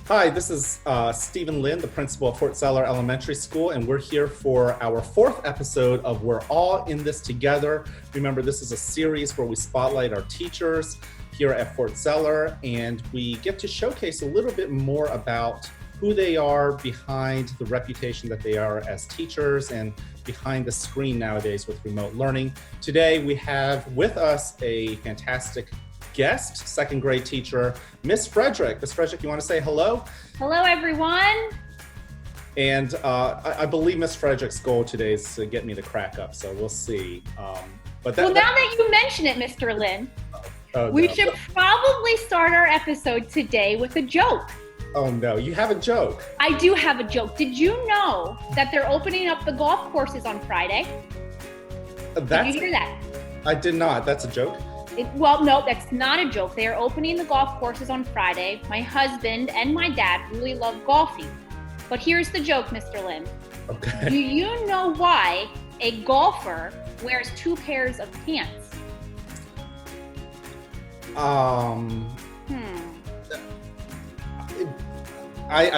Hi, this is Stephen Lynn, the principal of Fort Zeller Elementary School, and we're here for our fourth episode of We're All in This Together. Remember, this is a series where we spotlight our teachers here at Fort Zeller, and we get to showcase a little bit more about who they are behind the reputation that they are as teachers and behind the screen nowadays with remote learning. Today, we have with us a fantastic guest, second grade teacher, Miss Frederick. Miss Frederick, you want to say hello? Hello, everyone. And I believe Miss Frederick's goal today is to get me to crack up, so we'll see. Now that you mention it, Mr. Lynn, we should probably start our episode today with a joke. Oh no, you have a joke. I do have a joke. Did you know that they're opening up the golf courses on Friday? Did you hear that? I did not. That's a joke? Well, no, that's not a joke. They are opening the golf courses on Friday. My husband and my dad really love golfing. But here's the joke, Mr. Lynn. Okay. Do you know why a golfer wears two pairs of pants? I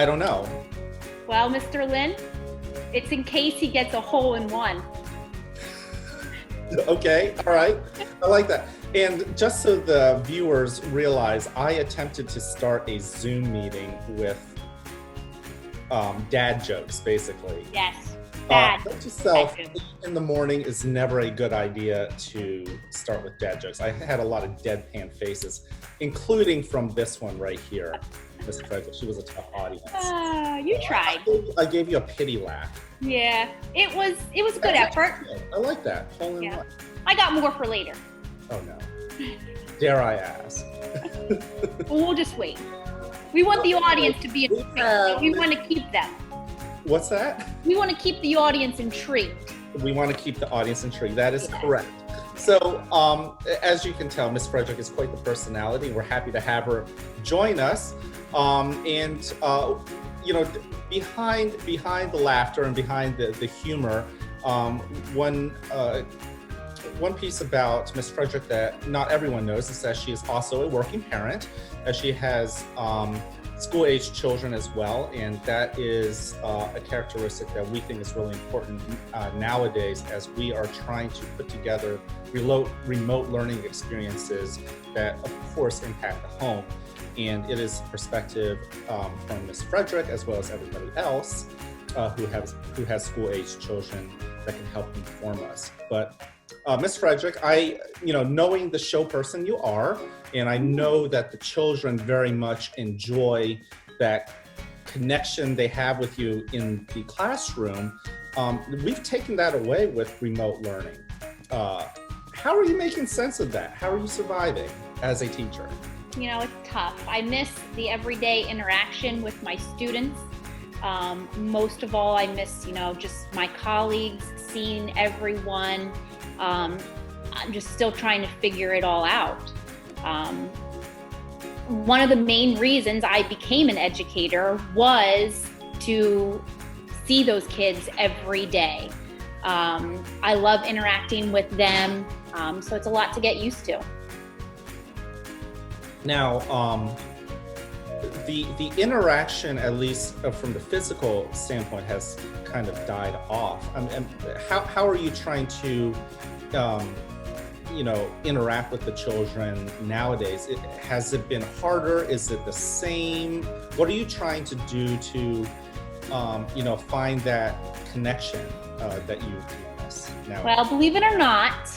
don't know. Well, Mr. Lynn, it's in case he gets a hole in one. Okay, all right. I like that. And just so the viewers realize, I attempted to start a Zoom meeting with dad jokes, basically. Yes, dad. Note to self, in the morning is never a good idea to start with dad jokes. I had a lot of deadpan faces, including from this one right here, Miss Frederick. She was a tough audience. You tried. I gave you a pity laugh. Yeah, it was a good effort. I like that. Hole in one. I got more for later. Oh no. Dare I ask? We'll just wait. We want the audience to be intrigued. We want to keep them. What's that? We want to keep the audience intrigued. We want to keep the audience intrigued. That is correct. So, as you can tell, Miss Frederick is quite the personality. We're happy to have her join us. Behind the laughter and behind the humor, one piece about Miss Frederick that not everyone knows is that she is also a working parent, as she has school-age children as well, and that is a characteristic that we think is really important nowadays as we are trying to put together remote learning experiences that, of course, impact the home. And it is perspective from Miss Frederick as well as everybody else who has school-age children that can help inform us. But Miss Frederick, knowing the show person you are, and I know that the children very much enjoy that connection they have with you in the classroom, we've taken that away with remote learning. How are you making sense of that? How are you surviving as a teacher? It's tough. I miss the everyday interaction with my students. Most of all, I miss, just my colleagues, seeing everyone. I'm just still trying to figure it all out. One of the main reasons I became an educator was to see those kids every day. I love interacting with them, so it's a lot to get used to. Now, the interaction, at least from the physical standpoint, has kind of died off. How are you trying to, interact with the children nowadays? Has it been harder? Is it the same? What are you trying to do to, find that connection that you miss now? Well, believe it or not,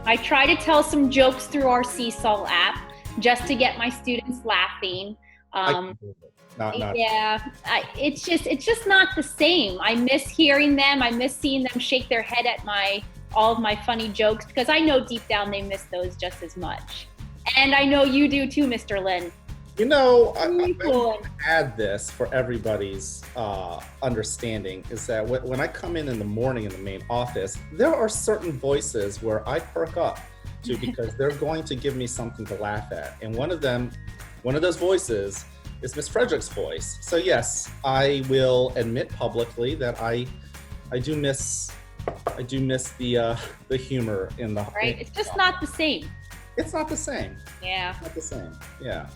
I try to tell some jokes through our Seesaw app just to get my students laughing. It's just not the same. I miss hearing them. I miss seeing them shake their head at all of my funny jokes, because I know deep down they miss those just as much. And I know you do too, Mr. Lynn. I want to add this for everybody's understanding, is that when I come in the morning in the main office, there are certain voices where I perk up to because they're going to give me something to laugh at. And one of those voices is Miss Frederick's voice. So yes, I will admit publicly that I do miss the humor in the right. It's just not the same. It's not the same. Yeah. Not the same. Yeah.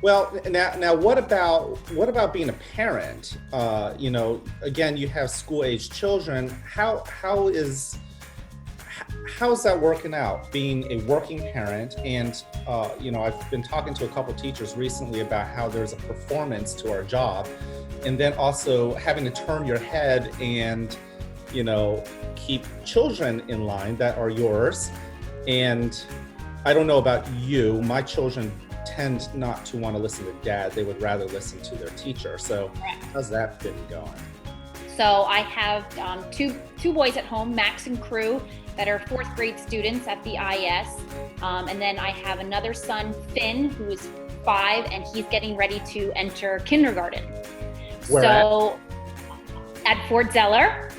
Well, now, what about being a parent? Again, you have school age children. How's that working out? Being a working parent, and I've been talking to a couple teachers recently about how there's a performance to our job, and then also having to turn your head and keep children in line that are yours. And I don't know about you, my children tend not to want to listen to dad. They would rather listen to their teacher. So how's that been going? So I have two boys at home, Max and Crew, that are fourth grade students at the IS. And then I have another son, Finn, who is 5, and he's getting ready to enter kindergarten. Where at Fort Zeller.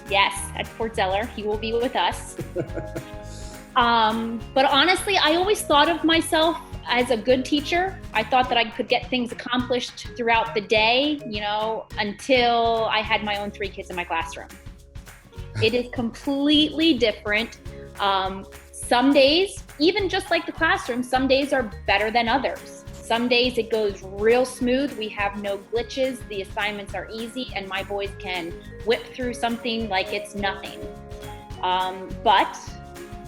Yes, at Fort Zeller. He will be with us. But honestly, I always thought of myself as a good teacher. I thought that I could get things accomplished throughout the day, until I had my own 3 kids in my classroom. It is completely different. Some days, even just like the classroom, some days are better than others. Some days it goes real smooth. We have no glitches. The assignments are easy, and my boys can whip through something like it's nothing. But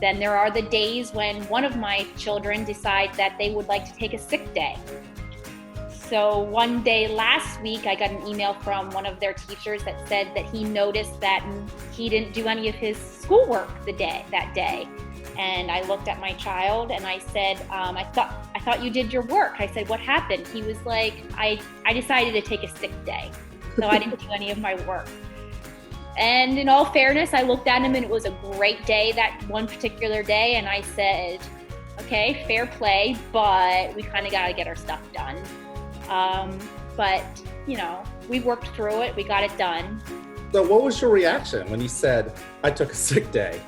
then there are the days when one of my children decide that they would like to take a sick day. So one day last week, I got an email from one of their teachers that said that he noticed that he didn't do any of his schoolwork that day. And I looked at my child and I said, I thought you did your work. I said, what happened? He was like, I decided to take a sick day. So I didn't do any of my work. And in all fairness, I looked at him and it was a great day that one particular day. And I said, okay, fair play, but we kind of got to get our stuff done. But we worked through it. We got it done. So what was your reaction when he said, I took a sick day?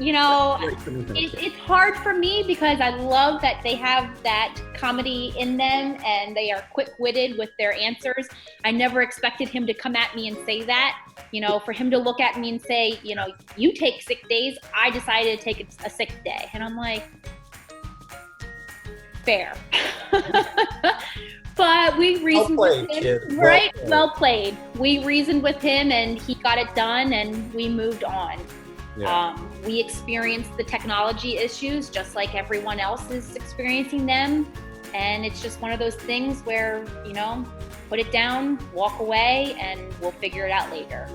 It's hard for me because I love that they have that comedy in them and they are quick-witted with their answers. I never expected him to come at me and say that. For him to look at me and say, you take sick days, I decided to take a sick day. And I'm like, fair. But we reasoned with him, kid. right? Well played. We reasoned with him and he got it done and we moved on. Yeah. We experienced the technology issues just like everyone else is experiencing them. And it's just one of those things where, put it down, walk away, and we'll figure it out later.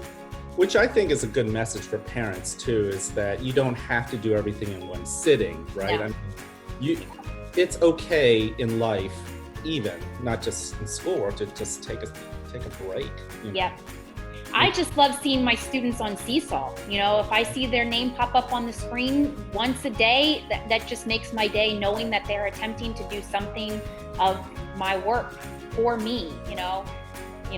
Which I think is a good message for parents too, is that you don't have to do everything in one sitting, right? No. I mean, it's okay in life, even not just in schoolwork, to just take a break. Yeah. I just love seeing my students on Seesaw. If I see their name pop up on the screen once a day, that just makes my day, knowing that they're attempting to do something of my work for me.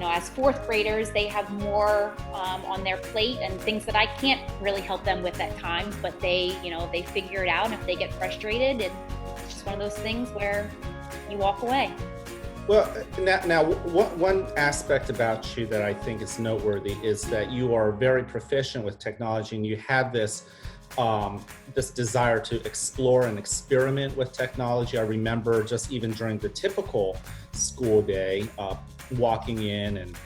As fourth graders, they have more on their plate and things that I can't really help them with at times, but they figure it out. And if they get frustrated, it's just one of those things where you walk away. Well, now one aspect about you that I think is noteworthy is that you are very proficient with technology, and you have this desire to explore and experiment with technology. I remember just even during the typical school day, walking in and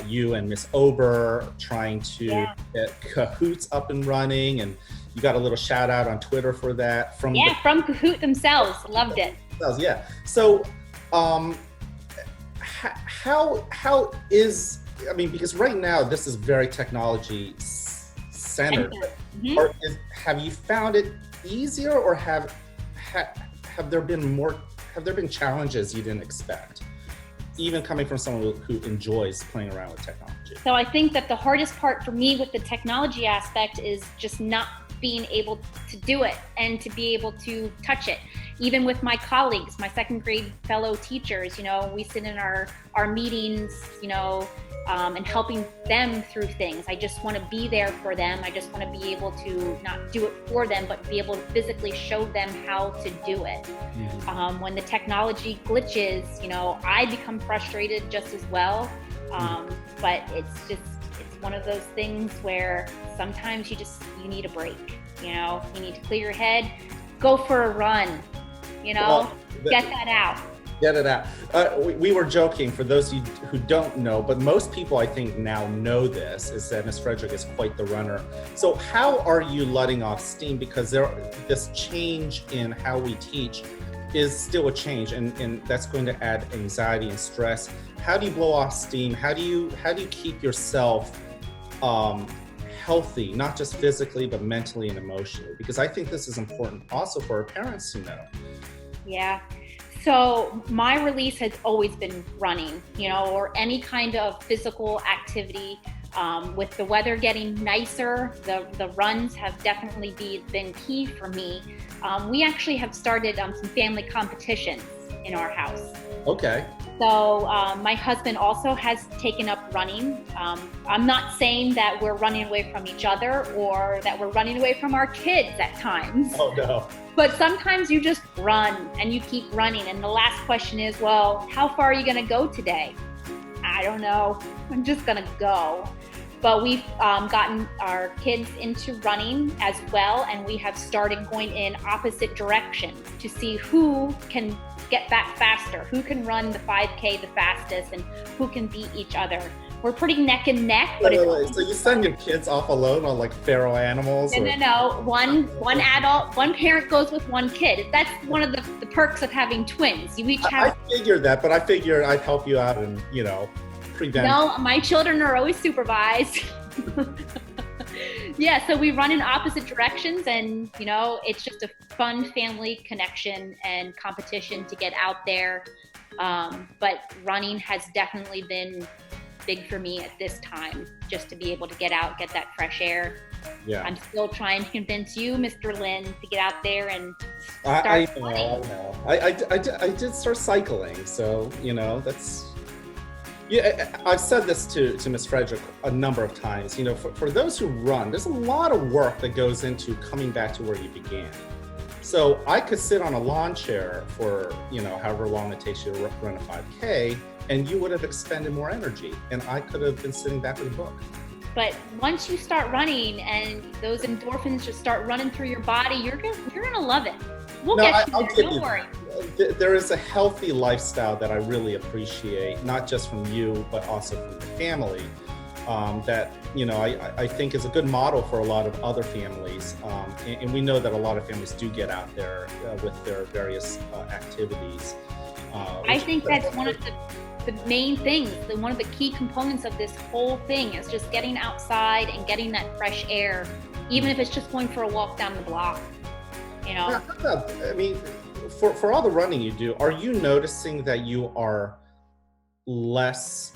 you and Miss Ober trying to get Kahoots up and running, and you got a little shout out on Twitter for that from Kahoot themselves. Loved it. Yeah. So, how is, because right now this is very technology centered. Mm-hmm. Have you found it easier, or have there been challenges you didn't expect, even coming from someone who enjoys playing around with technology? So I think that the hardest part for me with the technology aspect is just not being able to do it and to be able to touch it. Even with my colleagues, my second grade fellow teachers, we sit in our meetings, and helping them through things. I just want to be there for them. I just want to be able to not do it for them, but be able to physically show them how to do it. Mm-hmm. When the technology glitches, I become frustrated just as well. But it's one of those things where sometimes you need a break. You need to clear your head, go for a run. Well, Get that out. Get it out. We were joking, for those of you who don't know, but most people I think now know this, is that Miss Frederick is quite the runner. So how are you letting off steam? Because this change in how we teach is still a change, and that's going to add anxiety and stress. How do you blow off steam? How do you keep yourself healthy, not just physically, but mentally and emotionally? Because I think this is important also for our parents to know. Yeah. So my release has always been running, or any kind of physical activity. With the weather getting nicer, the runs have definitely been key for me. We actually have started some family competitions in our house. Okay. So my husband also has taken up running. I'm not saying that we're running away from each other or that we're running away from our kids at times. Oh, no. But sometimes you just run and you keep running. And the last question is, well, how far are you going to go today? I don't know. I'm just going to go. But we've gotten our kids into running as well. And we have started going in opposite directions to see who can get back faster, who can run the 5K the fastest, and who can beat each other. We're pretty neck and neck. But so you send your kids off alone on like feral animals? No. One adult, one parent goes with one kid. That's one of the perks of having twins. You each have. I figured that, but I figured I'd help you out and prevent. No, my children are always supervised. Yeah, so we run in opposite directions, and it's just a fun family connection and competition to get out there. But running has definitely been big for me at this time, just to be able to get out, get that fresh air. Yeah. I'm still trying to convince you, Mr. Lynn, to get out there and start running. I did start cycling, so that's. Yeah, I've said this to Miss Frederick a number of times. For those who run, there's a lot of work that goes into coming back to where you began. So I could sit on a lawn chair for however long it takes you to run a 5K, and you would have expended more energy, and I could have been sitting back with a book. But once you start running and those endorphins just start running through your body, you're gonna love it. We'll get you there, don't worry. There is a healthy lifestyle that I really appreciate, not just from you, but also from the family, that I think is a good model for a lot of other families. And we know that a lot of families do get out there with their various activities. I think that's one of the main things, one of the key components of this whole thing is just getting outside and getting that fresh air, even if it's just going for a walk down the block. I mean, for all the running you do, are you noticing that you are less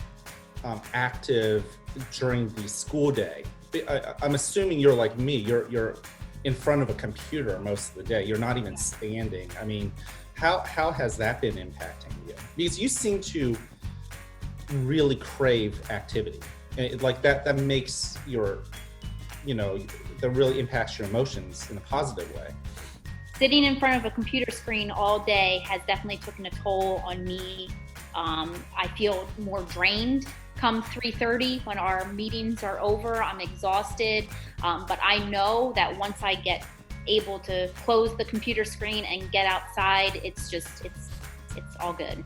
active during the school day? I'm assuming you're like me. You're in front of a computer most of the day. You're not even standing. I mean, how has that been impacting you? Because you seem to really crave activity. Like that makes that really impacts your emotions in a positive way. Sitting in front of a computer screen all day has definitely taken a toll on me. I feel more drained come 3:30 when our meetings are over. I'm exhausted, but I know that once I get able to close the computer screen and get outside, it's all good.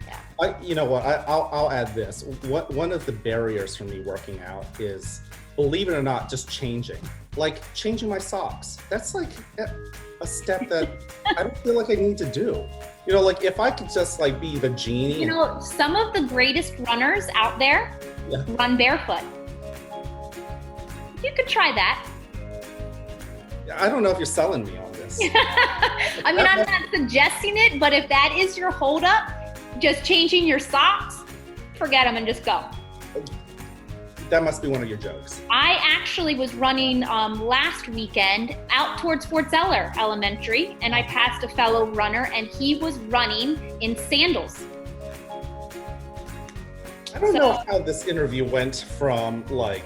Yeah. You know what? I'll add this. One of the barriers for me working out is, believe it or not, just changing. Like changing my socks. That's like a step that I don't feel like I need to do. Like if I could just like be the genie. Some of the greatest runners out there run barefoot. You could try that. I don't know if you're selling me on this. I mean, I'm not suggesting it, but if that is your holdup, just changing your socks, forget them and just go. That must be one of your jokes. I actually was running last weekend out towards Fort Zeller Elementary, and I passed a fellow runner, and he was running in sandals. I don't know how this interview went from like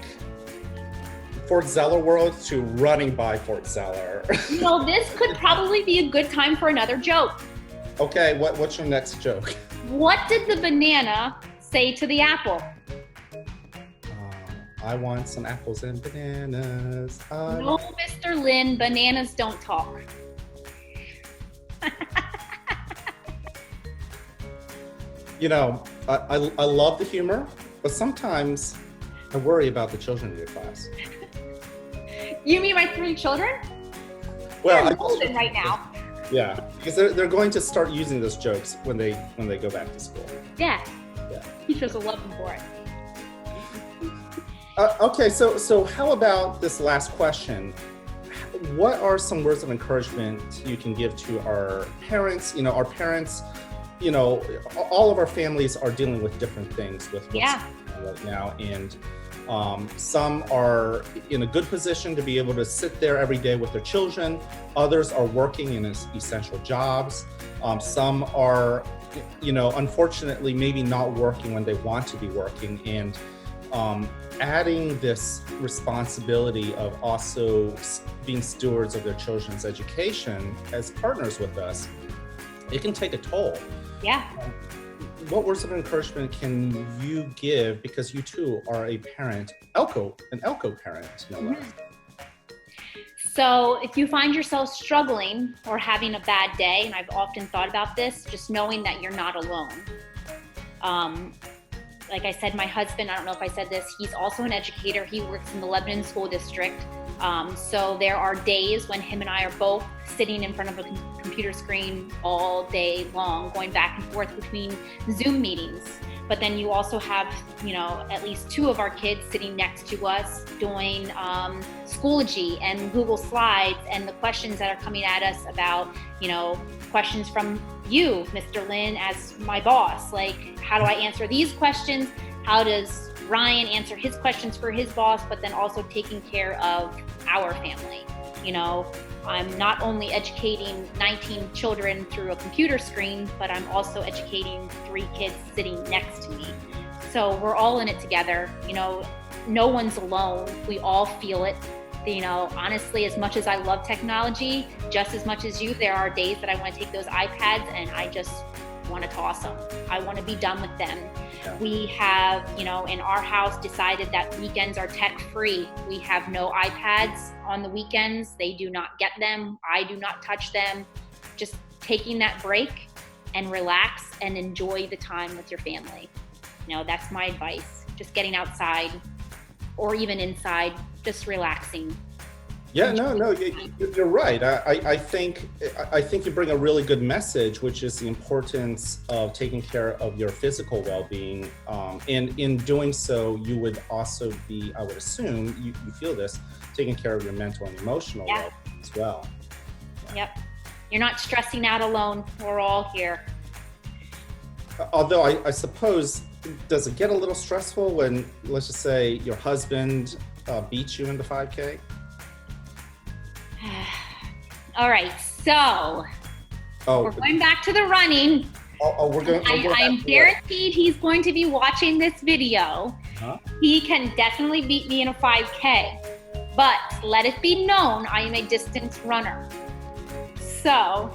Fort Zeller world to running by Fort Zeller. This could probably be a good time for another joke. Okay, what's your next joke? What did the banana say to the apple? I want some apples and bananas. No, Mr. Lynn, bananas don't talk. I love the humor, but sometimes I worry about the children in your class. You mean my 3 children? Well, they're golden right now. Yeah, because they're going to start using those jokes when they go back to school. Yeah. Yeah. Teachers will love them for it. Okay, so how about this last question? What are some words of encouragement you can give to our parents? Our parents, all of our families are dealing with different things with what's going on right now. And some are in a good position to be able to sit there every day with their children. Others are working in essential jobs. Some are, unfortunately, maybe not working when they want to be working. And adding this responsibility of also being stewards of their children's education as partners with us, it can take a toll. Yeah. What words of encouragement can you give, because you too are a parent, an ELCO parent, no less? So if you find yourself struggling or having a bad day, and I've often thought about this, just knowing that you're not alone. Like I said, my husband, I don't know if I said this, he's also an educator. He works in the Lebanon School District. So there are days when him and I are both sitting in front of a computer screen all day long, going back and forth between Zoom meetings. But then you also have, at least 2 of our kids sitting next to us doing Schoology and Google Slides, and the questions that are coming at us about, questions from you, Mr. Lin, as my boss. Like, how do I answer these questions? How does Ryan answer his questions for his boss, but then also taking care of our family? I'm not only educating 19 children through a computer screen, but I'm also educating 3 kids sitting next to me. So we're all in it together. No one's alone. We all feel it. Honestly, as much as I love technology, just as much as you, there are days that I want to take those iPads and I just want to toss them. I want to be done with them. Yeah. We have, in our house decided that weekends are tech free. We have no iPads on the weekends. They do not get them. I do not touch them. Just taking that break and relax and enjoy the time with your family. That's my advice. Just getting outside or even inside, just relaxing. Yeah, no, you're right. I think you bring a really good message, which is the importance of taking care of your physical well-being. And in doing so, you would also be, I would assume, you feel this, taking care of your mental and emotional well-being as well. Yep. You're not stressing out alone. We're all here. Although I suppose, does it get a little stressful when, let's just say, your husband beats you in the 5K? All right, so we're going back to the running. We're going. I'm guaranteed he's going to be watching this video. Huh? He can definitely beat me in a 5K, but let it be known I am a distance runner. So,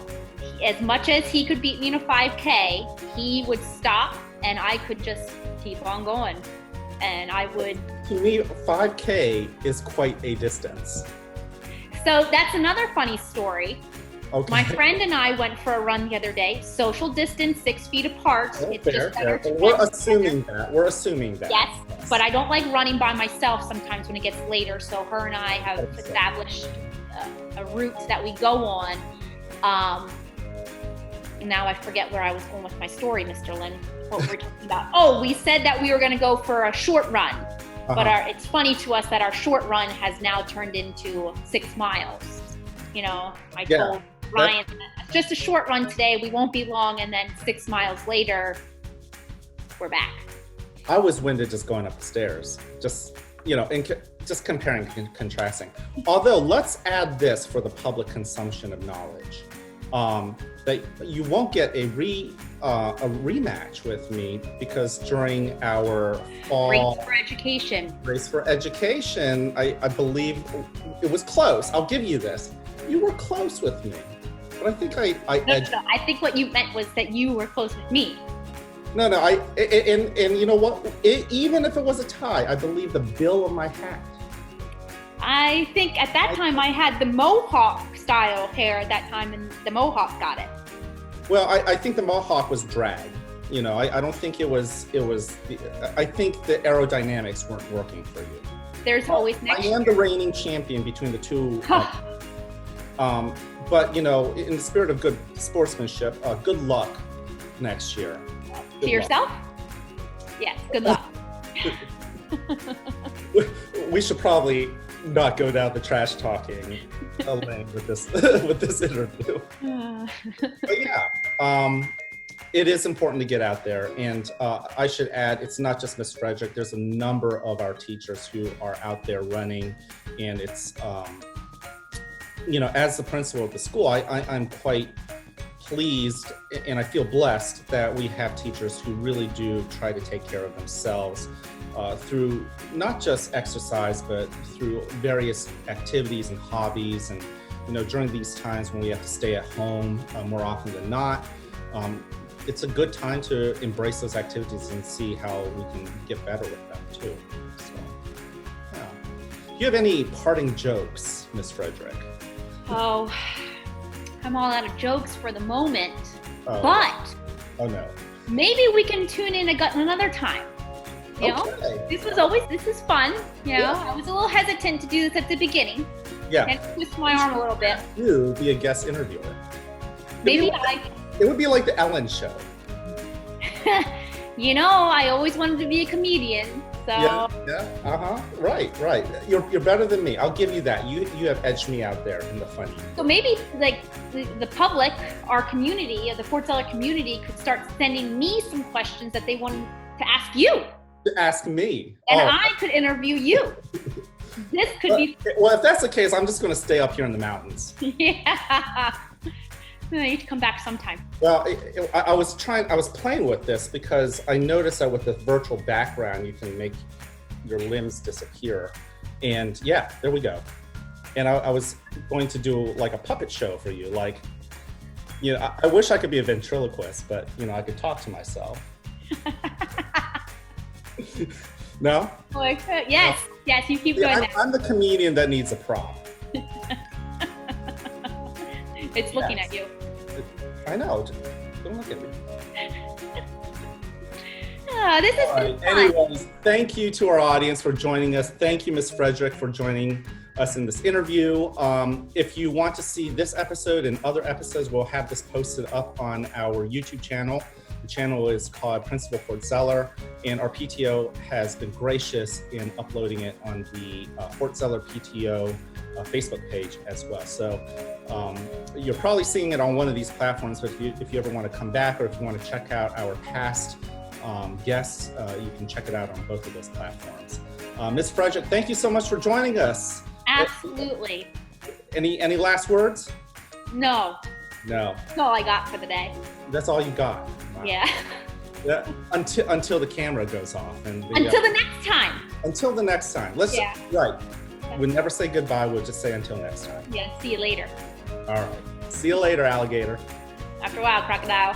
as much as he could beat me in a 5K, he would stop and I could just keep on going. And I would. To me, 5K is quite a distance. So that's another funny story. Okay. My friend and I went for a run the other day, social distance, 6 feet apart. Oh, it's fair, just better to We're assuming that. Yes, but I don't like running by myself sometimes when it gets later. So her and I have established a route that we go on. Now I forget where I was going with my story, Mr. Lin. What were we talking about? Oh, we said that we were going to go for a short run. But it's funny to us that our short run has now turned into 6 miles. I told Ryan, it's just a short run today. We won't be long. And then 6 miles later, we're back. I was winded just going up the stairs, just comparing and contrasting. Although, let's add this for the public consumption of knowledge. That you won't get a rematch with me, because during our fall race for education, I believe it was close. I'll give you this. You were close with me, but I think I think what you meant was that you were close with me. No, and you know what? Even if it was a tie, I believe the bill of my hat. I think at that time I had the Mohawk style hair at that time, and the Mohawk got it. Well, I think the Mohawk was drag. I don't think I think the aerodynamics weren't working for you. There's always next I am year. the reigning champion between the two. But in the spirit of good sportsmanship, good luck next year. To yourself? Yes, good luck. We should probably not go down the trash talking lane with this interview. But yeah, it is important to get out there, and I should add, it's not just Miss Frederick. There's a number of our teachers who are out there running, and it's as the principal of the school, I'm quite pleased and I feel blessed that we have teachers who really do try to take care of themselves through not just exercise, but through various activities and hobbies. And during these times when we have to stay at home more often than not, it's a good time to embrace those activities and see how we can get better with them too. So, yeah. Do you have any parting jokes, Miss Frederick? Oh, I'm all out of jokes for the moment, Oh. but Oh no. maybe we can tune in another time. Okay. This is fun. Yeah. I was a little hesitant to do this at the beginning. Yeah. And twist my arm a little bit. You be a guest interviewer. Maybe It would be like the Ellen Show. I always wanted to be a comedian. So Yeah. Right. You're better than me. I'll give you that. You have edged me out there in the funny. So maybe like the public, our community, the Fort Zeller community could start sending me some questions that they wanted to ask you. To ask me. And I could interview you. This could be. Well, if that's the case, I'm just going to stay up here in the mountains. Yeah. You need to come back sometime. Well, I was playing with this because I noticed that with the virtual background, you can make your limbs disappear. And yeah, there we go. And I was going to do like a puppet show for you. Like, I wish I could be a ventriloquist, but I could talk to myself. No? Yes, you keep going. I'm the comedian that needs a prop. It's looking at you. I know. Don't look at me. This is All right. fun. Anyways, thank you to our audience for joining us. Thank you, Ms. Frederick, for joining us in this interview. If you want to see this episode and other episodes, we'll have this posted up on our YouTube channel. The channel is called Principal Fort Zeller, and our PTO has been gracious in uploading it on the Fort Zeller PTO Facebook page as well. So you're probably seeing it on one of these platforms, but if you ever want to come back or if you want to check out our past guests, you can check it out on both of those platforms. Ms. Frederick, thank you so much for joining us. Absolutely. Any last words? No. No. That's all I got for the day. That's all you got. Wow. Yeah. Yeah. Until the camera goes off. Until the next time. Until the next time. Right. We'll never say goodbye. We'll just say until next time. Yeah. See you later. All right. See you later, alligator. After a while, crocodile.